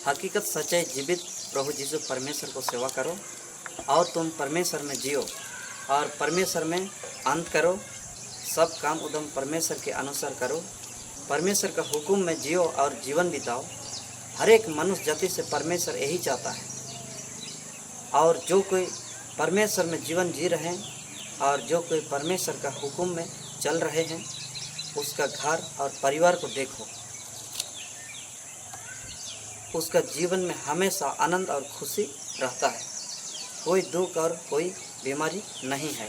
हकीकत सच्चाई जीवित प्रभु यीशु परमेश्वर को सेवा करो और तुम परमेश्वर में जियो और परमेश्वर में अंत करो। सब काम उद्यम परमेश्वर के अनुसार करो, परमेश्वर का हुक्म में जियो और जीवन बिताओ। हर एक मनुष्य जाति से परमेश्वर यही चाहता है। और जो कोई परमेश्वर में जीवन जी रहे हैं और जो कोई परमेश्वर का हुक्म में चल रहे हैं, उसका घर और परिवार को देखो। उसका जीवन में हमेशा आनंद और खुशी रहता है। कोई दुख और कोई बीमारी नहीं है,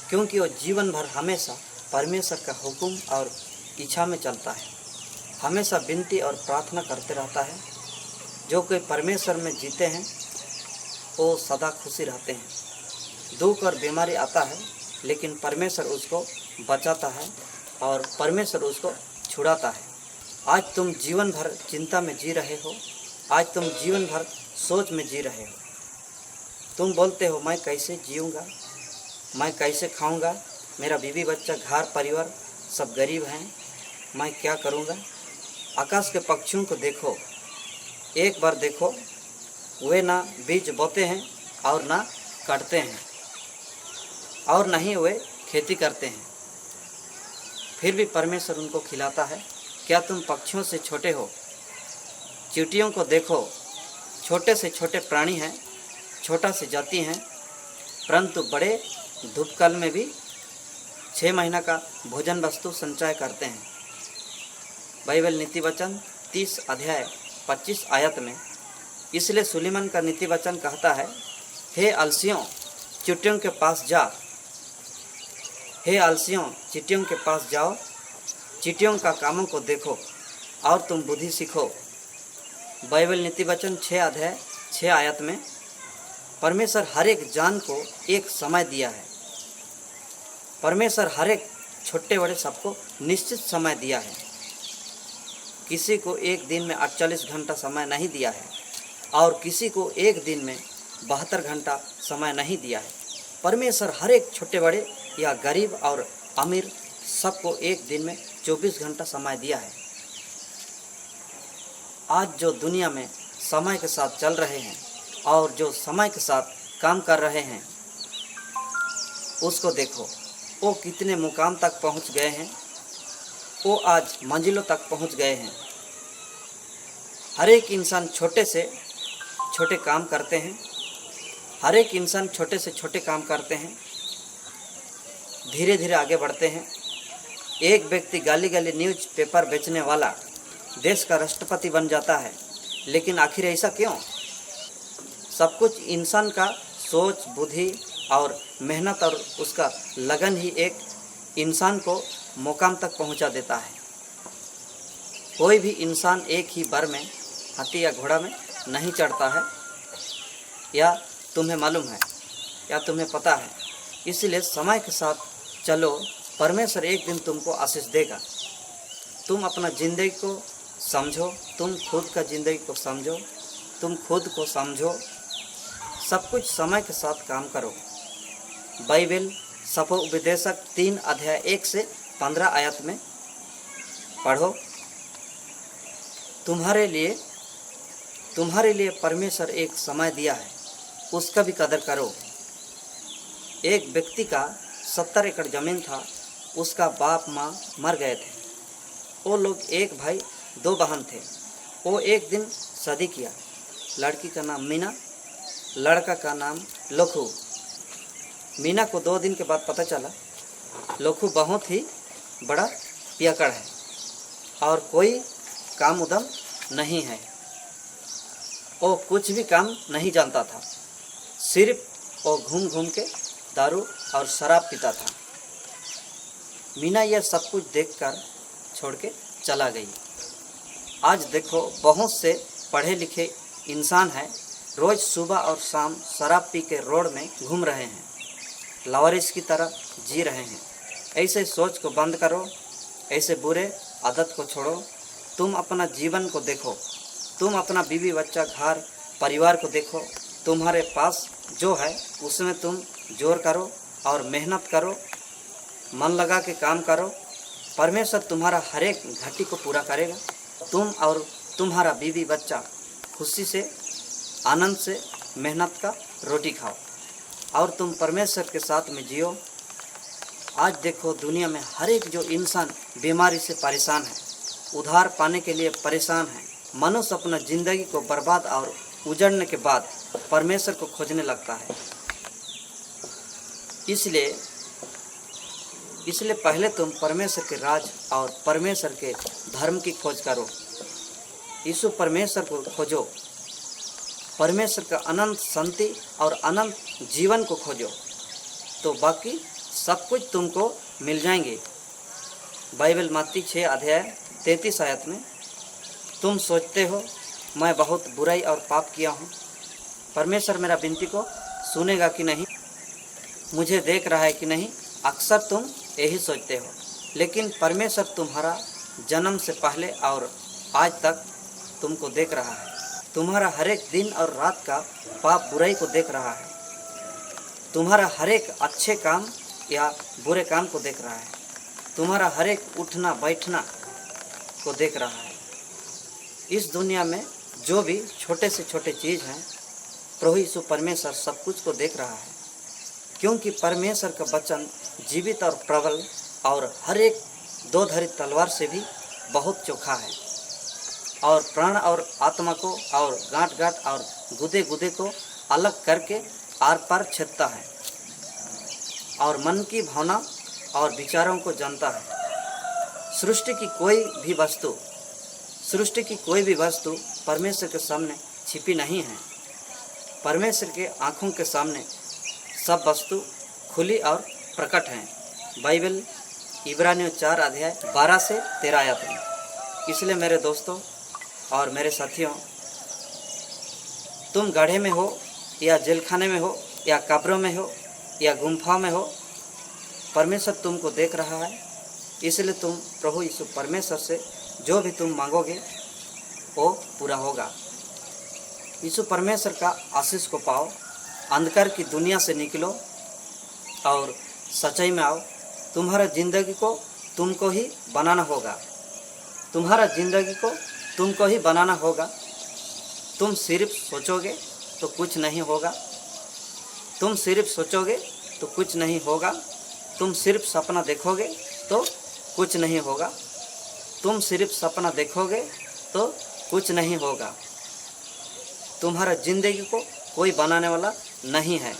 क्योंकि वो जीवन भर हमेशा परमेश्वर का हुक्म और इच्छा में चलता है। हमेशा विनती और प्रार्थना करते रहता है। जो कोई परमेश्वर में जीते हैं वो सदा खुशी रहते हैं। दुख और बीमारी आता है, लेकिन परमेश्वर उसको बचाता है और परमेश्वर उसको छुड़ाता है। आज तुम जीवन भर चिंता में जी रहे हो, आज तुम जीवन भर सोच में जी रहे हो। तुम बोलते हो मैं कैसे जीऊँगा, मैं कैसे खाऊँगा, मेरा बीवी बच्चा घर परिवार सब गरीब हैं, मैं क्या करूँगा। आकाश के पक्षियों को देखो, एक बार देखो, वे ना बीज बोते हैं और ना काटते हैं और ना ही वे खेती करते हैं, फिर भी परमेश्वर उनको खिलाता है। क्या तुम पक्षियों से छोटे हो? चींटियों को देखो, छोटे से छोटे प्राणी हैं, छोटा से जाति हैं, परंतु बड़े धूपकाल में भी 6 महीना का भोजन वस्तु संचय करते हैं। बाइबल नीति वचन 30 अध्याय 25 आयत में इसलिए सुलेमान का नीति वचन कहता है, हे आलसियों चींटियों के पास जा, हे आलसियों चींटियों के पास जाओ, चींटियों का कामों को देखो और तुम बुद्धि सीखो। बाइबल नीति वचन 6 अध्याय 6 आयत में परमेश्वर हर एक जान को एक समय दिया है। परमेश्वर हर एक छोटे बड़े सबको निश्चित समय दिया है। किसी को एक दिन में 48 घंटा समय नहीं दिया है और किसी को एक दिन में 72 घंटा समय नहीं दिया है। परमेश्वर हर एक छोटे बड़े या गरीब और अमीर सबको एक दिन में 24 घंटा समय दिया है। आज जो दुनिया में समय के साथ चल रहे हैं और जो समय के साथ काम कर रहे हैं, उसको देखो, वो कितने मुकाम तक पहुंच गए हैं, वो आज मंजिलों तक पहुंच गए हैं। हर एक इंसान छोटे से छोटे काम करते हैं, हर एक इंसान छोटे से छोटे काम करते हैं, धीरे धीरे आगे बढ़ते हैं। एक व्यक्ति गाली गाली न्यूज पेपर बेचने वाला देश का राष्ट्रपति बन जाता है, लेकिन आखिर ऐसा क्यों? सब कुछ इंसान का सोच बुद्धि और मेहनत और उसका लगन ही एक इंसान को मुकाम तक पहुंचा देता है। कोई भी इंसान एक ही बार में हाथी या घोड़ा में नहीं चढ़ता है, या तुम्हें मालूम है या तुम्हें पता है। इसलिए समय के साथ चलो, परमेश्वर एक दिन तुमको आशीष देगा। तुम अपना ज़िंदगी को समझो, तुम खुद का ज़िंदगी को समझो, तुम खुद को समझो। सब कुछ समय के साथ काम करो। बाइबल सफोपदेशक 3 अध्याय 1 से 15 आयत में पढ़ो। तुम्हारे लिए परमेश्वर एक समय दिया है, उसका भी कदर करो। एक व्यक्ति का 70 एकड़ ज़मीन था, उसका बाप माँ मर गए थे। वो लोग एक भाई 2 बहन थे। वो एक दिन शादी किया। लड़की का नाम मीना, लड़का का नाम लोखू। मीना को 2 दिन के बाद पता चला लोखू बहुत ही बड़ा पियक्कड़ है और कोई काम उदम नहीं है। वो कुछ भी काम नहीं जानता था, सिर्फ वो घूम घूम के दारू और शराब पीता था। मीना यह सब कुछ देखकर छोड़ के चला गई। आज देखो, बहुत से पढ़े लिखे इंसान हैं, रोज़ सुबह और शाम शराब पी के रोड में घूम रहे हैं, लावारिस की तरह जी रहे हैं। ऐसे सोच को बंद करो, ऐसे बुरे आदत को छोड़ो। तुम अपना जीवन को देखो, तुम अपना बीवी बच्चा घर परिवार को देखो। तुम्हारे पास जो है उसमें तुम जोर करो और मेहनत करो, मन लगा के काम करो। परमेश्वर तुम्हारा हर एक घटी को पूरा करेगा। तुम और तुम्हारा बीवी बच्चा खुशी से, आनंद से मेहनत का रोटी खाओ और तुम परमेश्वर के साथ में जियो। आज देखो दुनिया में हर एक जो इंसान बीमारी से परेशान है, उधार पाने के लिए परेशान है। मनुष्य अपना जिंदगी को बर्बाद और उजड़ने के बाद परमेश्वर को खोजने लगता है। इसलिए पहले तुम परमेश्वर के राज और परमेश्वर के धर्म की खोज करो। यीशु परमेश्वर को खोजो, परमेश्वर का अनंत शांति और अनंत जीवन को खोजो, तो बाकी सब कुछ तुमको मिल जाएंगे। बाइबल मत्ती 6 अध्याय 33 आयत में, तुम सोचते हो मैं बहुत बुराई और पाप किया हूँ, परमेश्वर मेरा विनती को सुनेगा कि नहीं, मुझे देख रहा है कि नहीं। अक्सर तुम यही सोचते हो, लेकिन परमेश्वर तुम्हारा जन्म से पहले और आज तक तुमको देख रहा है। तुम्हारा हर एक दिन और रात का पाप बुराई को देख रहा है। तुम्हारा हर एक अच्छे काम या बुरे काम को देख रहा है। तुम्हारा हर एक उठना बैठना को देख रहा है। इस दुनिया में जो भी छोटे से छोटे चीज़ हैं, प्रभु यीशु परमेश्वर सब कुछ को देख रहा है, क्योंकि परमेश्वर का वचन जीवित और प्रबल और हर एक दो धारी तलवार से भी बहुत चोखा है और प्राण और आत्मा को और गांठ गांठ और गुदे गुदे को अलग करके आर पार छेदता है और मन की भावना और विचारों को जानता है। सृष्टि की कोई भी वस्तु परमेश्वर के सामने छिपी नहीं है। परमेश्वर के आँखों के सामने सब वस्तु खुली और प्रकट हैं। बाइबल इब्रानियों 4 अध्याय 12 से 13 आयत में। इसलिए मेरे दोस्तों और मेरे साथियों, तुम गड्ढे में हो या जेलखाने में हो या कब्रों में हो या गुम्फा में हो, परमेश्वर तुमको देख रहा है। इसलिए तुम प्रभु यीशु परमेश्वर से जो भी तुम मांगोगे वो पूरा होगा। यीशु परमेश्वर का आशीष को पाओ, अंधकार की दुनिया से निकलो और सच्चाई में आओ। तुम्हारा ज़िंदगी को तुमको ही बनाना होगा। तुम्हारा ज़िंदगी को तुमको ही बनाना होगा। तुम सिर्फ सोचोगे तो कुछ नहीं होगा। तुम सिर्फ सोचोगे तो कुछ नहीं होगा। तुम सिर्फ सपना देखोगे तो कुछ नहीं होगा। तुम सिर्फ सपना देखोगे तो कुछ नहीं होगा। तुम्हारा ज़िंदगी को कोई बनाने वाला नहीं है।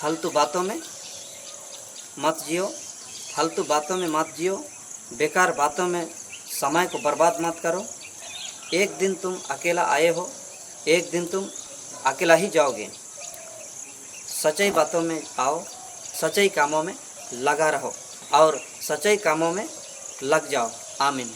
फालतू बातों में मत जियो, फालतू बातों में मत जियो, बेकार बातों में समय को बर्बाद मत करो। एक दिन तुम अकेला आए हो, एक दिन तुम अकेला ही जाओगे। सच्चाई बातों में आओ, सच्चाई कामों में लगा रहो और सच्चाई कामों में लग जाओ। आमीन।